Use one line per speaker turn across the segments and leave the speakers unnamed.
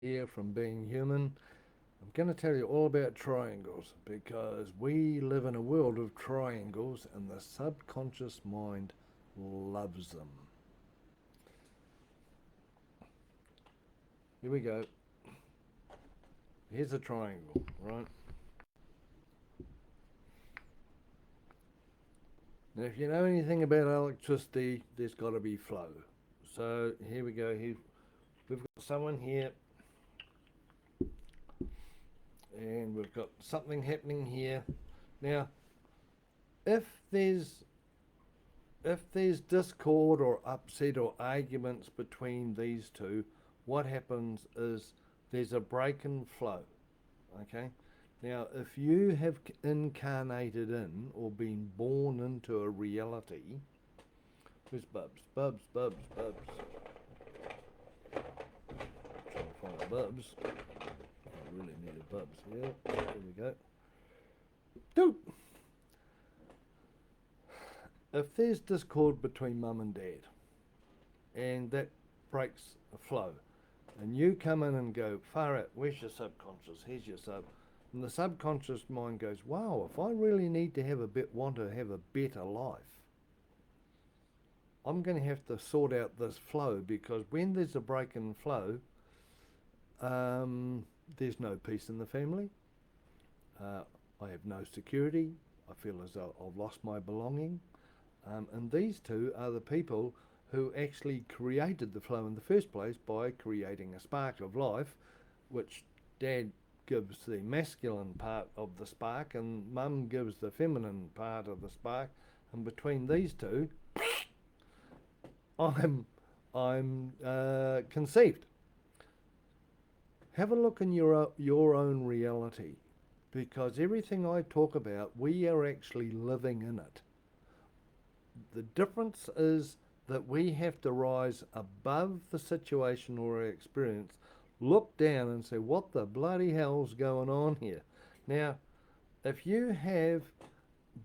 here from being human. I'm going to tell you all about triangles because we live in a world of triangles and the subconscious mind loves them. Here we go. Here's a triangle, right? Now, if you know anything about electricity, there's got to be flow. So here we go. We've got someone here, and we've got something happening here. Now, if there's if there's discord or upset or arguments between these two, what happens is there's a break in flow. Okay? Now, if you have incarnated in or been born into a reality, where's Bubs? Bubs, Bubs, Bubs. Trying to find a Bubs. I really need a Bubs here. There we go. Doop! If there's discord between mum and dad, and that breaks the flow, and you come in and go, far out, where's your subconscious? Here's your sub. And the subconscious mind goes, wow, if I really need to want to have a better life, I'm going to have to sort out this flow, because when there's a break in flow, there's no peace in the family. I have no security. I feel as though I've lost my belonging. And these two are the people who actually created the flow in the first place by creating a spark of life, which dad gives the masculine part of the spark and mum gives the feminine part of the spark. And between these two, I'm conceived. Have a look in your own reality, because everything I talk about, we are actually living in it. The difference is that we have to rise above the situation or experience, look down and say, what the bloody hell's going on here? Now, if you have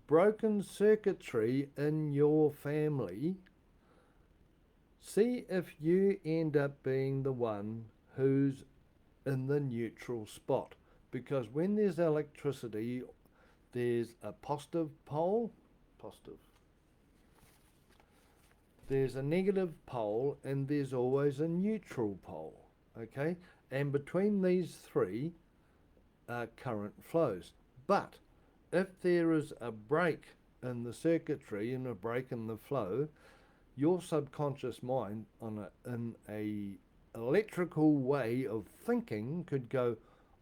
broken circuitry in your family, see if you end up being the one who's in the neutral spot. Because when there's electricity, there's a positive pole, positive, there's a negative pole, and there's always a neutral pole. Okay? And between these three, current flows. But if there is a break in the circuitry and a break in the flow, your subconscious mind in a electrical way of thinking could go,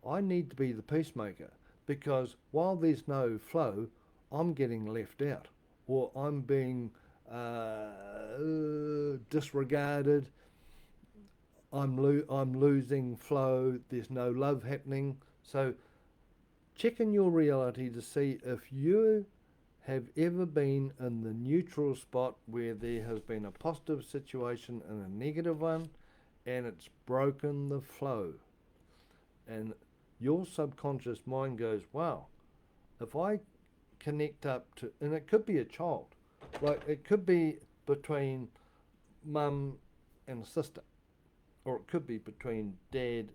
I need to be the peacemaker, because while there's no flow, I'm getting left out, or I'm being disregarded. I'm losing flow. There's no love happening. So check in your reality to see if you have ever been in the neutral spot where there has been a positive situation and a negative one, and it's broken the flow. And your subconscious mind goes, wow, if I connect up to, and it could be a child, like it could be between mum and a sister, or it could be between dad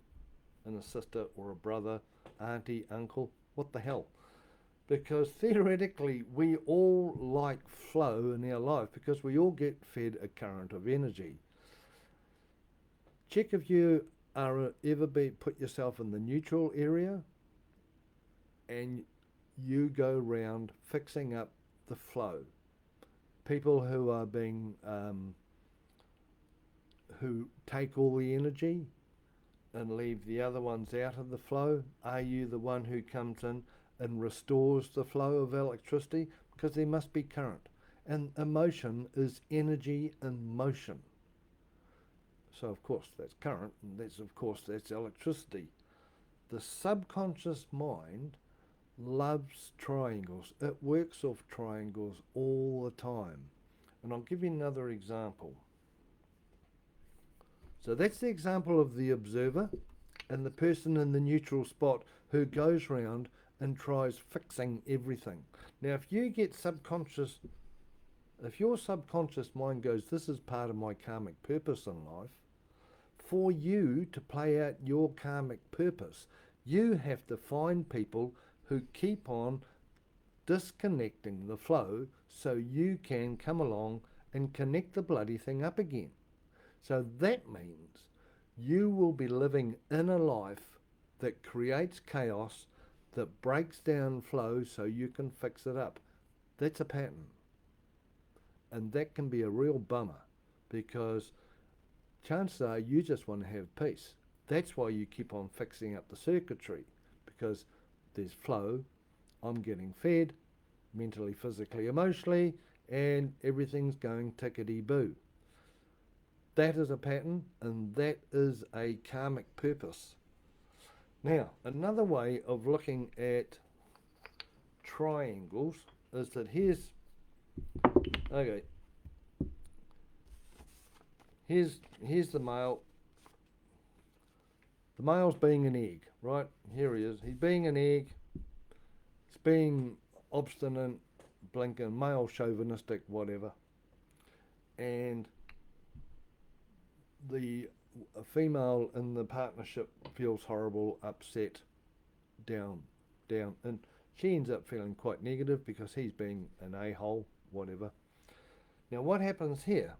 and a sister, or a brother, auntie, uncle, what the hell? Because theoretically, we all like flow in our life because we all get fed a current of energy. Check if you are put yourself in the neutral area and you go round fixing up the flow. People who are being who take all the energy and leave the other ones out of the flow, are you the one who comes in and restores the flow of electricity? Because there must be current, and emotion is energy in motion. So of course that's current, and that's electricity. The subconscious mind loves triangles. It works off triangles all the time. And I'll give you another example. So that's the example of the observer and the person in the neutral spot who goes round and tries fixing everything. Now, if your subconscious mind goes, this is part of my karmic purpose in life, for you to play out your karmic purpose, you have to find people who keep on disconnecting the flow so you can come along and connect the bloody thing up again. So that means you will be living in a life that creates chaos, that breaks down flow so you can fix it up. That's a pattern. And that can be a real bummer, because chances are you just want to have peace. That's why you keep on fixing up the circuitry, because there's flow, I'm getting fed, mentally, physically, emotionally, and everything's going tickety-boo. That is a pattern, and that is a karmic purpose. Now, another way of looking at triangles is that here's the male. The male's being an egg, right? Here he is. He's being an egg. He's being obstinate, blinking, male chauvinistic, whatever. And the female in the partnership feels horrible, upset, down, and she ends up feeling quite negative because he's being an a-hole, whatever. Now what happens here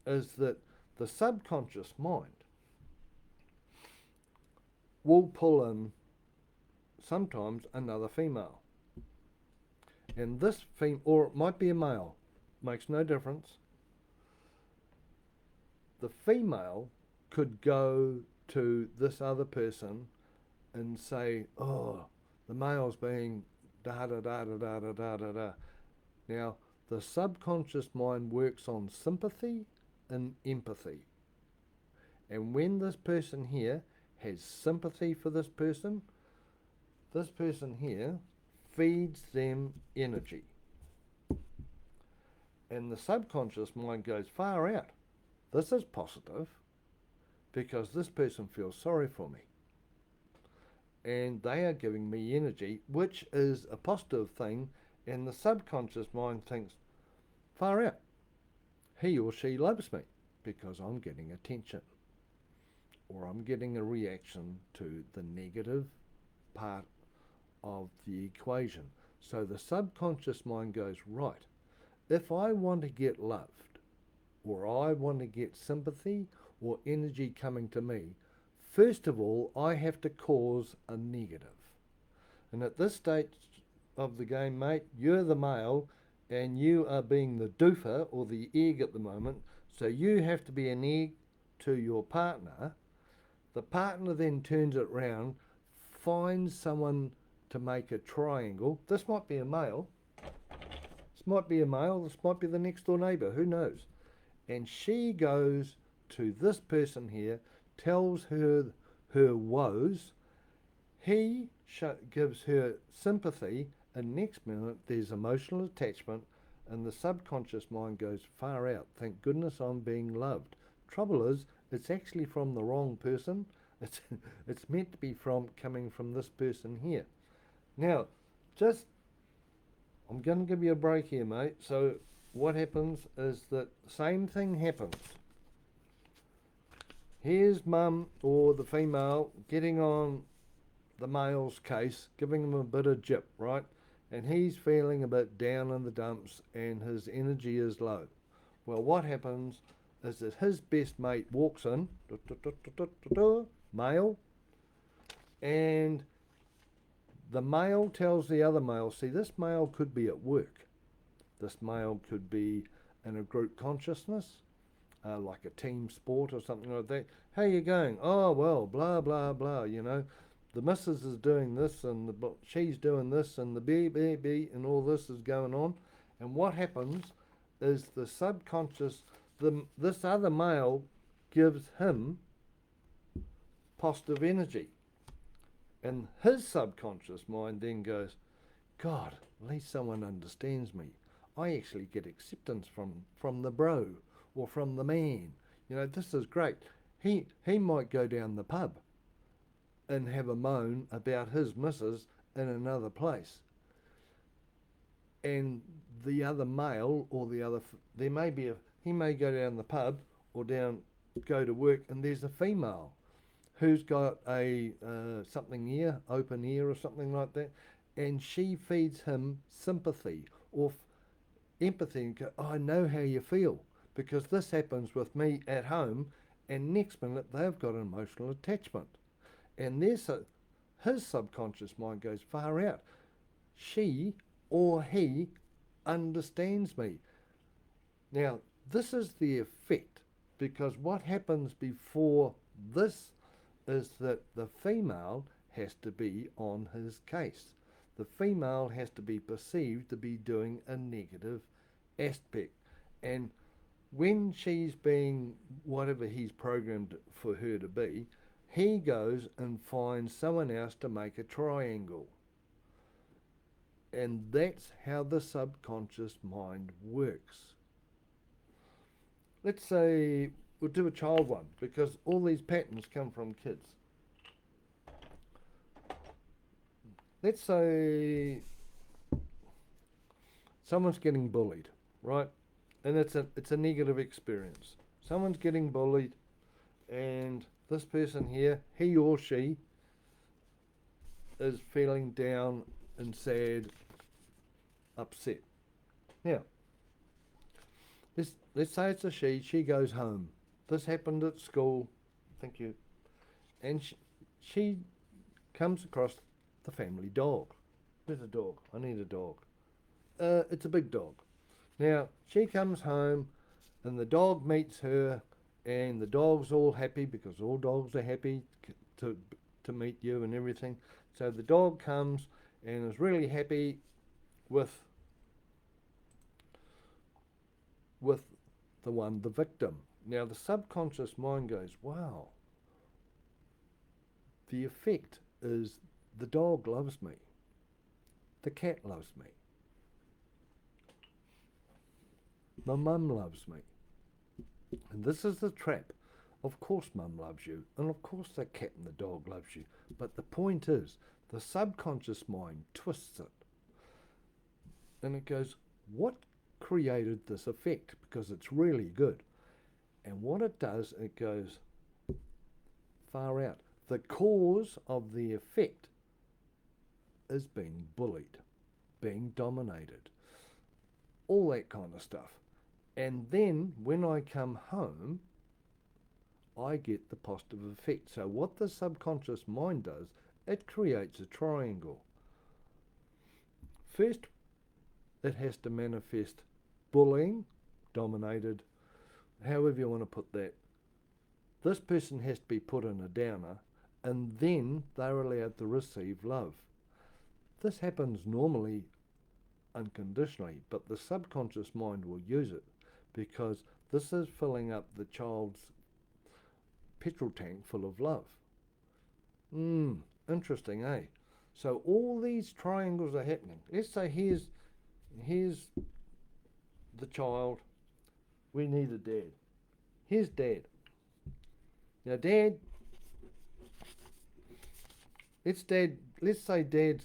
is that the subconscious mind will pull in sometimes another female. And this or it might be a male, makes no difference. The female could go to this other person and say, oh, the male's being da da da da da da da da da. Now, the subconscious mind works on sympathy and empathy. And when this person here has sympathy for this person here feeds them energy. And the subconscious mind goes, far out. This is positive because this person feels sorry for me. And they are giving me energy, which is a positive thing. And the subconscious mind thinks, far out. He or she loves me because I'm getting attention, or I'm getting a reaction to the negative part of the equation. So the subconscious mind goes, right, if I want to get loved, or I want to get sympathy or energy coming to me, first of all, I have to cause a negative. And at this stage of the game, mate, you're the male and you are being the doofer or the egg at the moment. So you have to be an egg to your partner. The partner then turns it round, finds someone to make a triangle. This might be a male. This might be a male. This might be the next door neighbour. Who knows? And she goes to this person here, tells her woes. He gives her sympathy, and next minute there's emotional attachment, and the subconscious mind goes, far out. Thank goodness I'm being loved. Trouble is, it's actually from the wrong person. It's meant to be coming from this person here. Now, I'm going to give you a break here, mate. So what happens is that same thing happens. Here's mum or the female getting on the male's case, giving him a bit of jip, right? And he's feeling a bit down in the dumps and his energy is low. Well, what happens is that his best mate walks in, male, and the male tells the other male, see, this male could be at work. This male could be in a group consciousness, like a team sport or something like that. How you going? Oh, well, blah, blah, blah, you know. The missus is doing this and she's doing this and the bee, and all this is going on. And what happens is the subconscious, this other male gives him positive energy. And his subconscious mind then goes, God, at least someone understands me. I actually get acceptance from the bro or from the man. You know, this is great. He might go down the pub and have a moan about his missus in another place. And the other male or the other, he may go down the pub or down go to work and there's a female who's got a something ear, open ear or something like that, and she feeds him sympathy or empathy and go, I know how you feel because this happens with me at home, and next minute they've got an emotional attachment. And his subconscious mind goes far out. She or he understands me. Now, this is the effect because what happens before this is that the female has to be on his case. The female has to be perceived to be doing a negative aspect. And when she's being whatever he's programmed for her to be, he goes and finds someone else to make a triangle. And that's how the subconscious mind works. Let's say we'll do a child one because all these patterns come from kids. Let's say someone's getting bullied, right? And it's a negative experience. Someone's getting bullied, and this person here, he or she, is feeling down and sad, upset. Now, let's say it's a she. She goes home. This happened at school. Thank you. And she comes across the family dog. Where's a dog? I need a dog. It's a big dog. Now, she comes home and the dog meets her, and the dog's all happy because all dogs are happy to meet you and everything. So the dog comes and is really happy with the victim. Now, the subconscious mind goes, wow, the effect is the dog loves me. The cat loves me. My mum loves me. And this is the trap. Of course mum loves you, and of course the cat and the dog loves you. But the point is, the subconscious mind twists it. And it goes, what created this effect? Because it's really good. And what it does, it goes far out. The cause of the effect is being bullied, being dominated, all that kind of stuff. And then when I come home, I get the positive effect. So what the subconscious mind does, it creates a triangle. First, it has to manifest bullying, dominated, however you want to put that. This person has to be put in a downer, and then they're allowed to receive love. This happens normally unconditionally, but the subconscious mind will use it because this is filling up the child's petrol tank full of love. Interesting, eh? So all these triangles are happening. Let's say here's the child. We need a dad. Here's dad. Now dad, let's say dad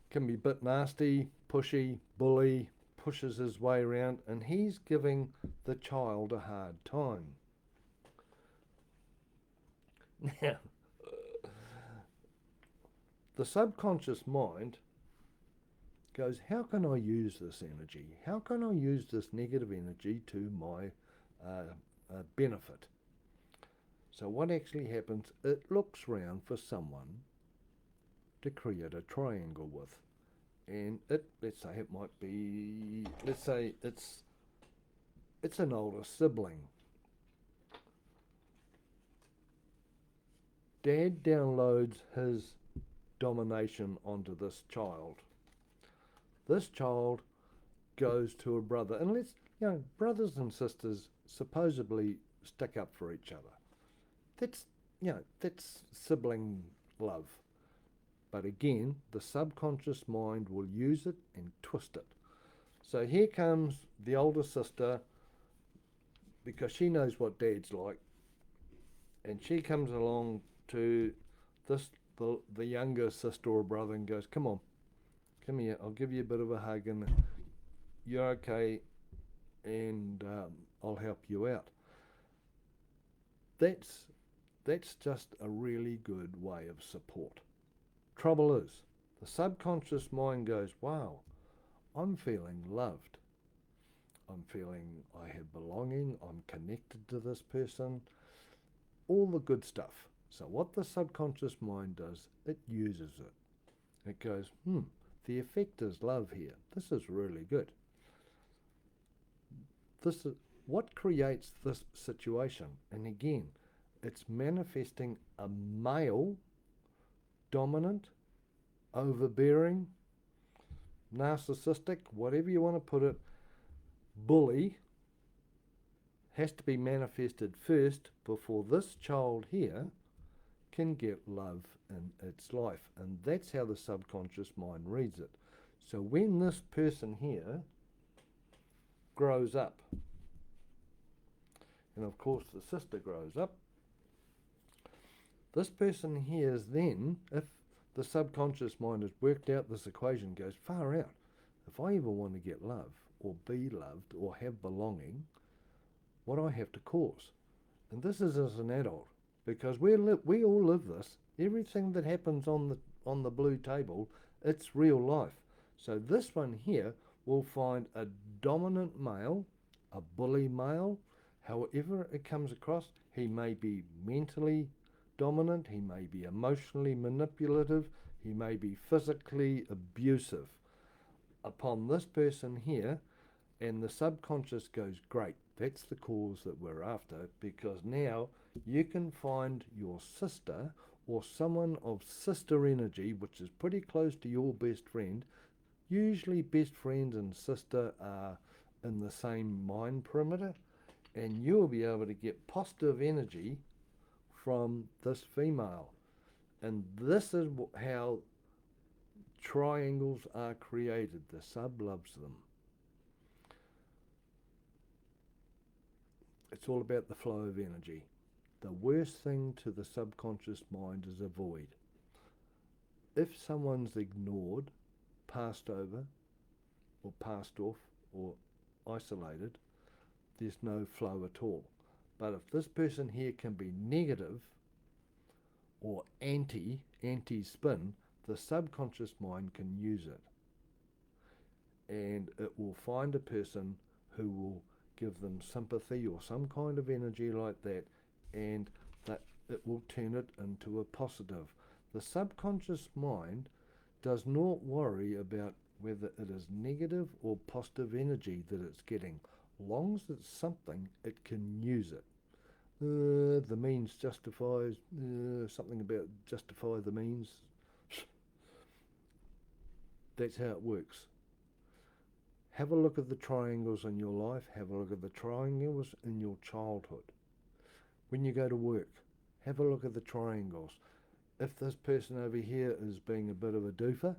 can be a bit nasty, pushy, bully, pushes his way around, and he's giving the child a hard time. Now, the subconscious mind goes, how can I use this energy? How can I use this negative energy to my benefit? So what actually happens, it looks round for someone to create a triangle with. And let's say it might be, let's say it's an older sibling. Dad downloads his domination onto this child. This child goes to a brother, and brothers and sisters supposedly stick up for each other. That's sibling love. But again, the subconscious mind will use it and twist it. So here comes the older sister, because she knows what dad's like, and she comes along to the younger sister or brother and goes, come on, come here, I'll give you a bit of a hug and you're okay, and I'll help you out. That's that's just a really good way of support. Trouble is, the subconscious mind goes, wow, I'm feeling loved. I'm feeling I have belonging. I'm connected to this person. All the good stuff. So what the subconscious mind does, it uses it. It goes, the effect is love here. This is really good. This is what creates this situation. And again, it's manifesting a male, dominant, overbearing, narcissistic, whatever you want to put it, bully has to be manifested first before this child here can get love in its life. And that's how the subconscious mind reads it. So when this person here grows up, and of course the sister grows up, this person here is then, if the subconscious mind has worked out this equation, goes far out. If I ever want to get love or be loved or have belonging, what I have to cause. And this is as an adult, because we all live this. Everything that happens on the blue table, it's real life. So this one here will find a dominant male, a bully male, however it comes across. He may be mentally dominant, he may be emotionally manipulative, he may be physically abusive upon this person here, and the subconscious goes, great, that's the cause that we're after, because now you can find your sister or someone of sister energy, which is pretty close to your best friend. Usually best friend and sister are in the same mind perimeter, and you'll be able to get positive energy from this female. And this is how triangles are created. The sub loves them. It's all about the flow of energy. The worst thing to the subconscious mind is a void. If someone's ignored, passed over, or passed off, or isolated, there's no flow at all. But if this person here can be negative or anti-spin, the subconscious mind can use it. And it will find a person who will give them sympathy or some kind of energy like that, and that it will turn it into a positive. The subconscious mind does not worry about whether it is negative or positive energy that it's getting. Long as it's something, it can use it. The means justifies, something about justify the means. That's how it works. Have a look at the triangles in your life. Have a look at the triangles in your childhood. When you go to work, have a look at the triangles. If this person over here is being a bit of a doofer,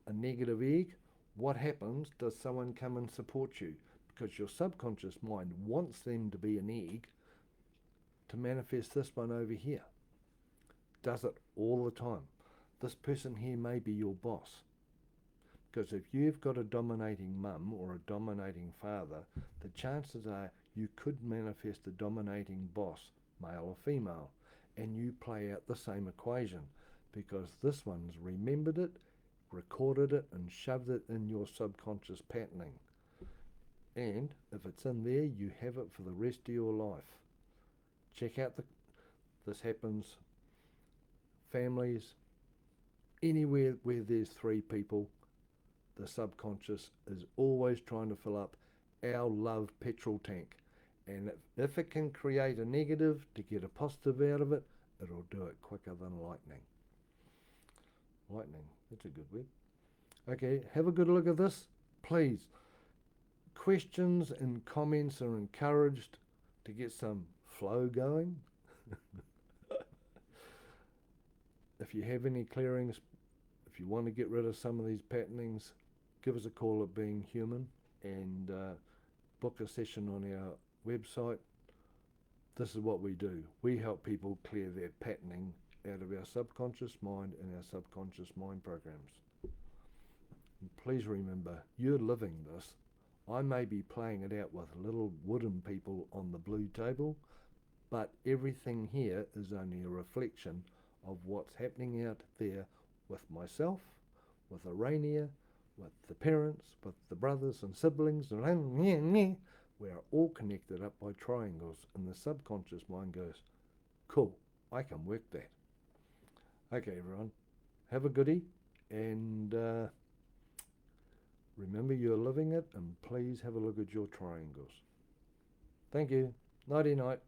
a negative egg, what happens? Does someone come and support you? Because your subconscious mind wants them to be an egg to manifest this one over here. Does it all the time. This person here may be your boss. Because if you've got a dominating mum or a dominating father, the chances are you could manifest a dominating boss, male or female, and you play out the same equation, because this one's remembered it, recorded it, and shoved it in your subconscious patterning. And if it's in there, you have it for the rest of your life. Check out this happens, families, anywhere where there's three people, the subconscious is always trying to fill up our love petrol tank. And if it can create a negative to get a positive out of it, it'll do it quicker than lightning. Lightning, that's a good word. Okay, have a good look at this. Please, questions and comments are encouraged to get some flow going. If you have any clearings, if you want to get rid of some of these patternings, give us a call at Being Human, and book a session on our website. This is what we do. We help people clear their patterning out of our subconscious mind and our subconscious mind programs. And please remember, you're living this. I may be playing it out with little wooden people on the blue table, but everything here is only a reflection of what's happening out there with myself, with Arania, with the parents, with the brothers and siblings, and we're all connected up by triangles, and the subconscious mind goes, cool, I can work that. Okay, everyone, have a goodie, and remember you're living it, and please have a look at your triangles. Thank you. Nighty night.